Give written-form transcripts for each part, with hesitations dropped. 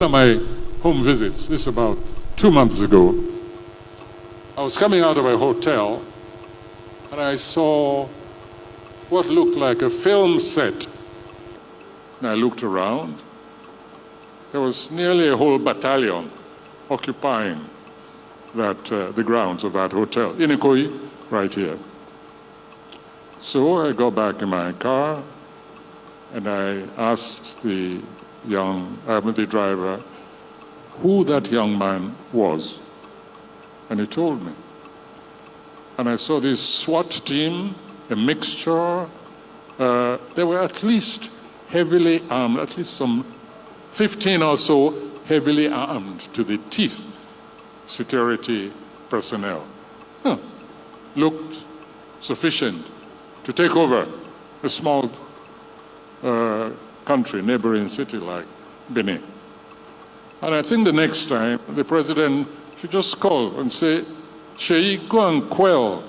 One of my home visits, this about 2 months ago, I was coming out of a hotel and I saw what looked like a film set. And I looked around. There was nearly a whole battalion occupying the grounds of that hotel, in Ikoyi, right here. So I got back in my car and I asked the driver who that young man was. And he told me. And I saw this SWAT team, a mixture. They were at least heavily armed, at least some 15 or so heavily armed to the teeth security personnel. Looked sufficient to take over a small country, neighboring city like Benin. And I think the next time the president should just call and say, Seyi, go and quell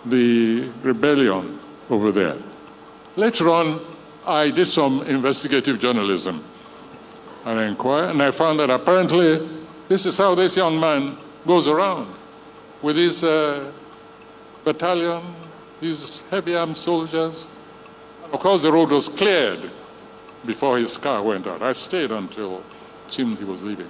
the rebellion over there. Later on, I did some investigative journalism and inquired, and I found that apparently this is how this young man goes around with his battalion, these heavy armed soldiers. Of course, the road was cleared before his car went out. I stayed until it seemed he was leaving.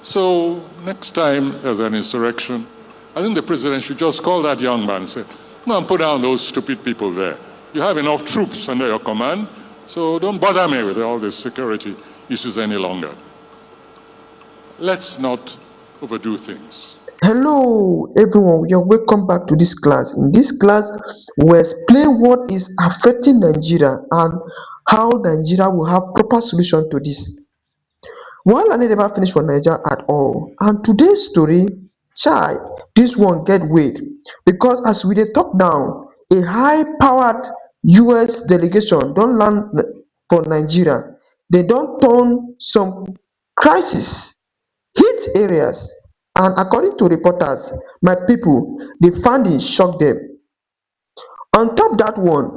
So next time there's an insurrection, I think the president should just call that young man and say, "Come on, put down those stupid people there. You have enough troops under your command, so don't bother me with all these security issues any longer." Let's not overdo things. Hello everyone, you're welcome back to this class. In this class, we'll explain what is affecting Nigeria and how Nigeria will have proper solution to this. While I never finished for Nigeria at all, and today's story, this one get weight because as we dey talk now, a high-powered US delegation don land for Nigeria. They don turn some crisis hit areas, and according to reporters, my people, the findings shock them. On top that one,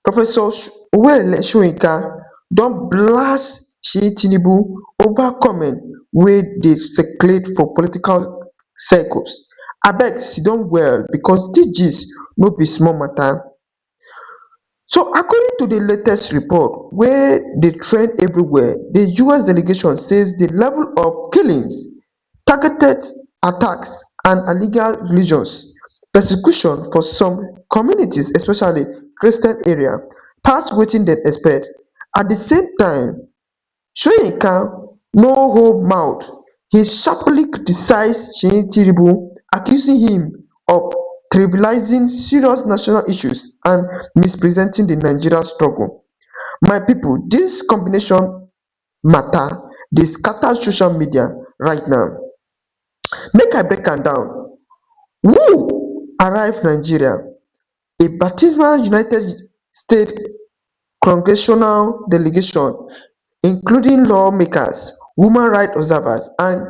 Professor Wole Soyinka don blast Seyi Tinubu over comment wey dey circulate for political circles. Abeg siddon well because dis gist no be small matter. So according to the latest report wey dey trend everywhere, the US delegation says the level of killings, targeted attacks and illegal religious persecution for some communities, especially Christian area, pass wetin dem expect. At the same time, Soyinka no hold mouth. He sharply criticized Seyi Tinubu, accusing him of trivializing serious national issues and misrepresenting the Nigerian struggle. My people, this combination matter dey scatter social media right now. Make I break am down. Who arrive Nigeria? A baptismal United States congressional delegation, including lawmakers, human rights observers, and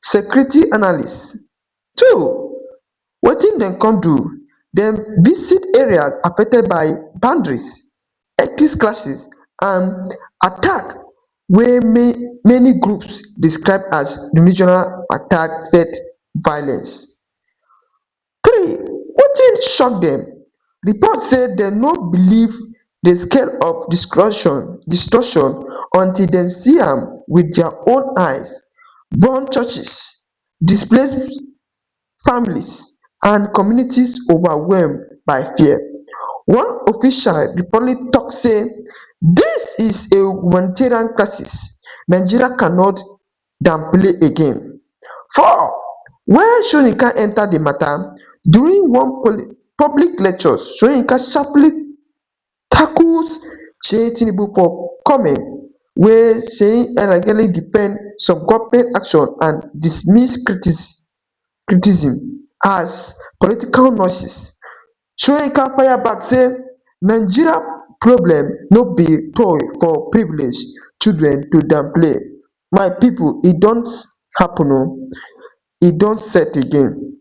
security analysts. 2. Wetin dem come do? Dem visit areas affected by boundaries, ethnic clashes, and attack wey many groups describe as regional attack set violence. 3. Wetin shock dem? Reports say dem no believe the scale of destruction until dem see am with their own eyes. Burn churches, displace families, and communities overwhelmed by fear. One official reportedly tok say dis is a humanitarian crisis Nigeria cannot downplay again. 4. Wen Soyinka enta di matter, during one public lecture, Soyinka sharply tackles Seyi Tinubu for comment wey Seyi allegedly defend some government action and dismiss criticism as political noises. Soyinka fire back say Nigeria problem no be toy for privileged children to downplay. My people, e don happen oo, e don set again.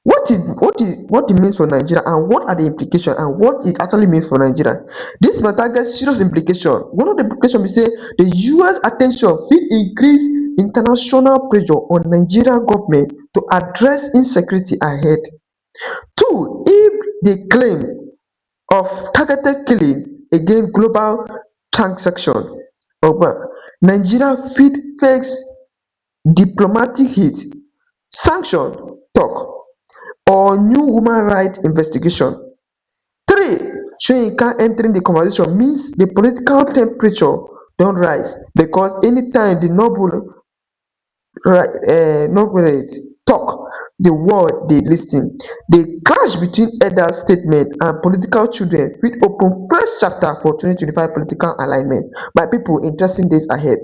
what it means for Nigeria, and what are the implications, and what it actually means for Nigeria. This matter gets serious implication. One of the implications be say the US attention fit increase international pressure on Nigeria government to address insecurity ahead. Two, if the claim of targeted killing against global transaction, Nigeria fit face diplomatic hit, sanction talk, or new human rights investigation. Three, Soyinka entering the conversation means the political temperature don rise, because anytime the Laureate talk, the world dey lis ten. The clash between elders statement and political children fit open fresh chapter for 2025 political alignment. My people, interesting days ahead.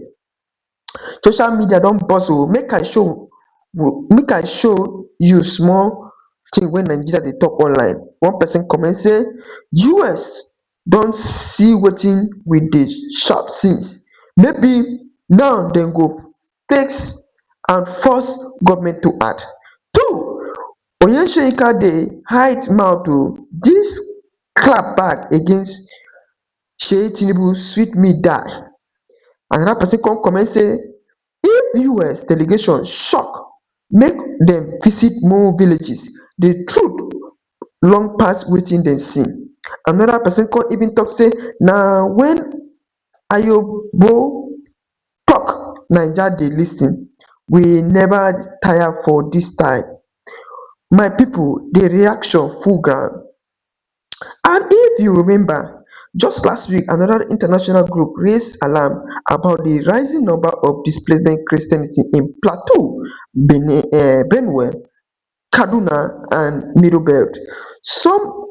Social media don burst o. Make I show you small thing wey Nigeria dey talk online. One person comment say US don see wetin we dey shout since, maybe now dem go fix and force government to act. Two, Soyinka dey hide mouth o. Dis clap back against Seyi Tinubu sweet me die. Another person come comment say if US delegation shock make dem visit more villages, the truth long pass wetin dem see. Another person come even talk say na when Ayobo talk Naija dey lis ten. We never tire for dis time. My people, the reaction full ground. And if you remember, just last week, another international group raised alarm about the rising number of displacement Christianity in Plateau, Benue, Kaduna, and Middle Belt. So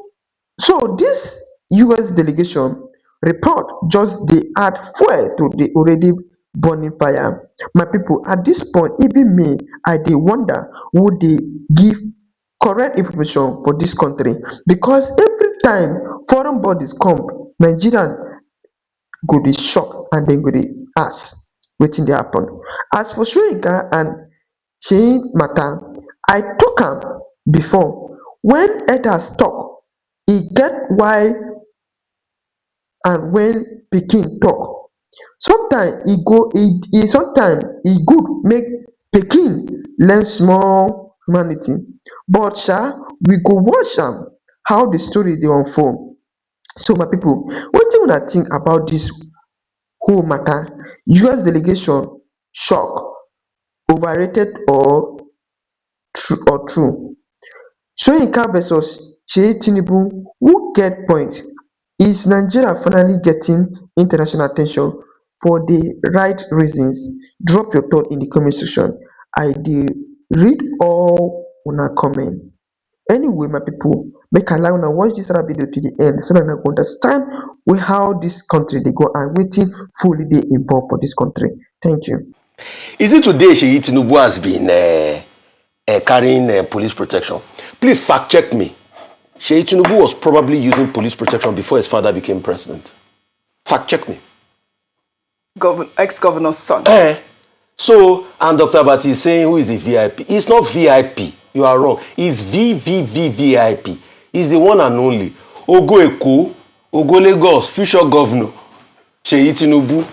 this US delegation report just dey add fuel to the already burning fire. My people, at this point, even me, I dey wonder who dey give correct information for dis country, because every time foreign bodies come, Nigerians go dey shock and dem go dey ask wetin dey happen. As for Soyinka and Seyi matter, I talk am before, when elders talk, e get why, and when pikin talk, sometimes e good make pikin learn small humanity, but we go watch am how the story dey unfold. So my people, wetin una think about dis whole matter? US delegation shock, overrated or true? Soyinka versus Seyi Tinubu, who get point? Is Nigeria finally getting international attention for the right reasons? Drop your thought in the comment section. I dey read all una comment. Anyway, my people, make I allow una watch dis video to the end, so that una go understand how dis country dey go and wetin fully dey involved for dis country. Thank you. Is it today Seyi Tinubu has been carrying police protection? Please fact check me. Seyi Tinubu was probably using police protection before his father became president. Fact check me. Ex-governor's son. So, and Dr. Abati is saying who is a VIP? It's not VIP. You are wrong. It's VVVVIP. It's the one and only. Ogo Eko, Ogo Lagos, future governor, Seyi Tinubu.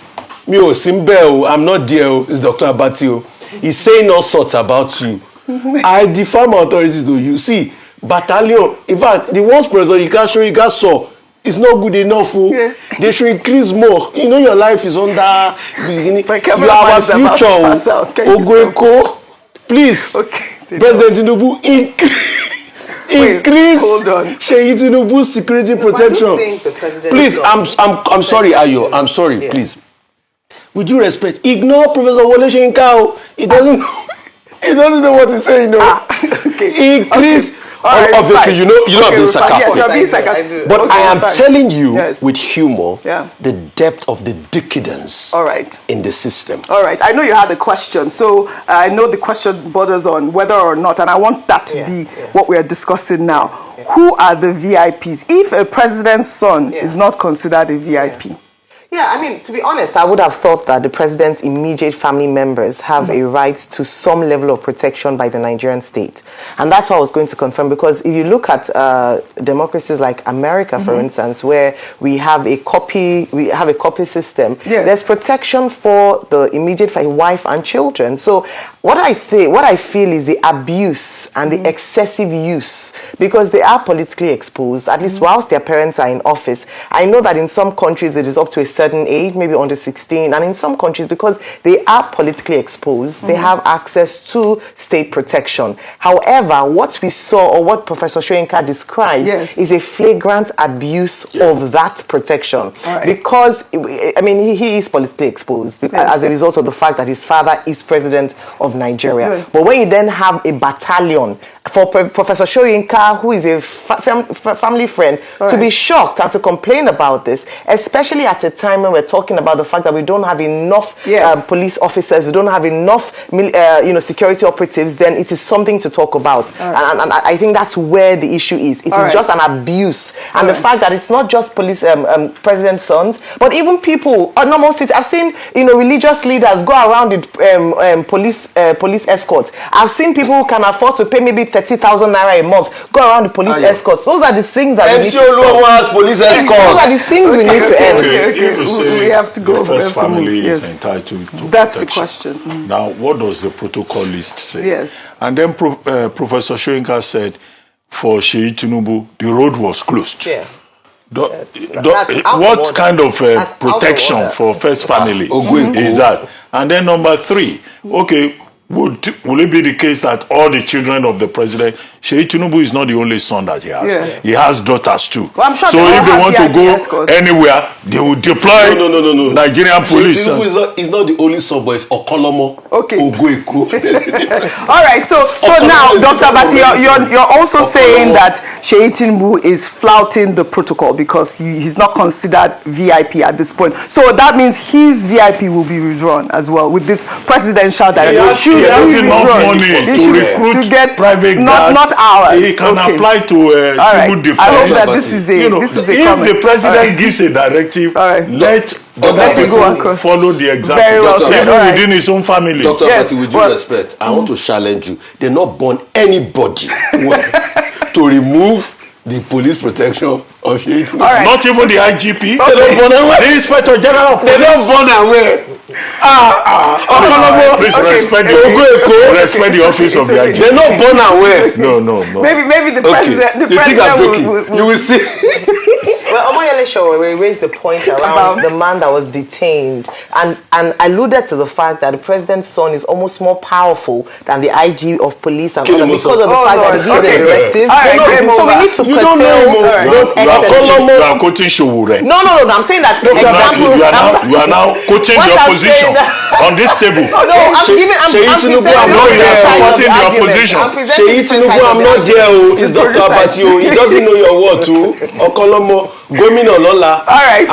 Me o Simbe, I'm not there. It's Dr. Abati. He's saying all sorts about you. I defy my authorities to you. See, battalion, in fact, the worst president you can show, you guys saw, it's not good enough. Yeah. They should increase more. You know your life is under beginning. You are our future. Ogoeko, please, okay, President Tinubu, increase Seyi Tinubu's security protection. Please, I'm sorry, Ayo. I'm sorry, yeah. Please. With due respect, ignore Professor Wole Soyinka. He doesn't know what he's saying. No. Okay. Increase. Okay. Right, obviously, you know I'm being sarcastic. Yes, you're being sarcastic. But I am telling you with humor the depth of the decadence in the system. All right. I know you had a question. So I know the question borders on whether or not, and I want that to be what we are discussing now. Yeah. Who are the VIPs? If a president's son is not considered a VIP. Yeah, I mean, to be honest, I would have thought that the president's immediate family members have a right to some level of protection by the Nigerian state. And that's what I was going to confirm, because if you look at democracies like America, for instance, where we have a copy system, there's protection for the immediate wife and children. So what I feel is the abuse and the excessive use, because they are politically exposed, at least whilst their parents are in office. I know that in some countries it is up to a certain age, maybe under 16, and in some countries, because they are politically exposed, they have access to state protection. However, what we saw, or what Professor Soyinka describes, is a flagrant abuse of that protection. Because, I mean, he is politically exposed as a result of the fact that his father is president of Nigeria. But when you then have a battalion for Professor Soyinka, who is a family friend, to be shocked and to complain about this, especially at a time when we're talking about the fact that we don't have enough police officers, we don't have enough security operatives, then it is something to talk about. And I think that's where the issue is. It is just an abuse. And the fact that it's not just police president's sons, but even people, normal citizens. I've seen religious leaders go around with police escorts. I've seen people who can afford to pay maybe 30,000 naira a month go around the police escorts. Those are the things that we need to stop. Police escorts. Those are the things we need to end. We have to go. The first family is entitled to That's protection. the question. Now, what does the protocol list say? Yes. And then Professor Soyinka said, for Seyi Tinubu, the road was closed. Yeah. What kind of protection for first family is that? And then number 3, okay, will it be the case that all the children of the president, Seyi Tinubu is not the only son that he has. He has daughters too. Well, I'm sure so if they want to go anywhere, they will deploy Nigerian police. Seyi Tinubu is not the only son, but it's Okolomo. Okay. All right. So now, Dr. Bati, you're also saying that Seyi Tinubu is flouting the protocol because he's not considered VIP at this point. So that means his VIP will be withdrawn as well with this presidential directive. He has enough money to recruit to get private guards. Not ours. He can apply to civil defense. I hope that this is a if the president gives a directive, let other people follow the example. Very well even within his own family. Dr. Bati, with due respect, I want to challenge you. They not burn anybody to remove the police protection of Seyi Tinubu. Not even the IGP. They don't burn away. The Inspector General of Police. They don't burn away. Please respect the office of the IGP. They're not born away. No. Maybe the president. You think I'm joking? You will see. Well, Omoyele Show raised the point around the man that was detained and alluded to the fact that the president's son is almost more powerful than the IG of police and because of the fact that he gives the directive. So we need to curtail those excesses. You are quoting Showore. No. I'm saying that example. You are now quoting the opposition on this table. No, I'm presenting the opposition. Seyi Tinubu, I'm not there. It's Dr. Bati. He doesn't know your word too. Okolomo. Gómìnà lọ́la. All right.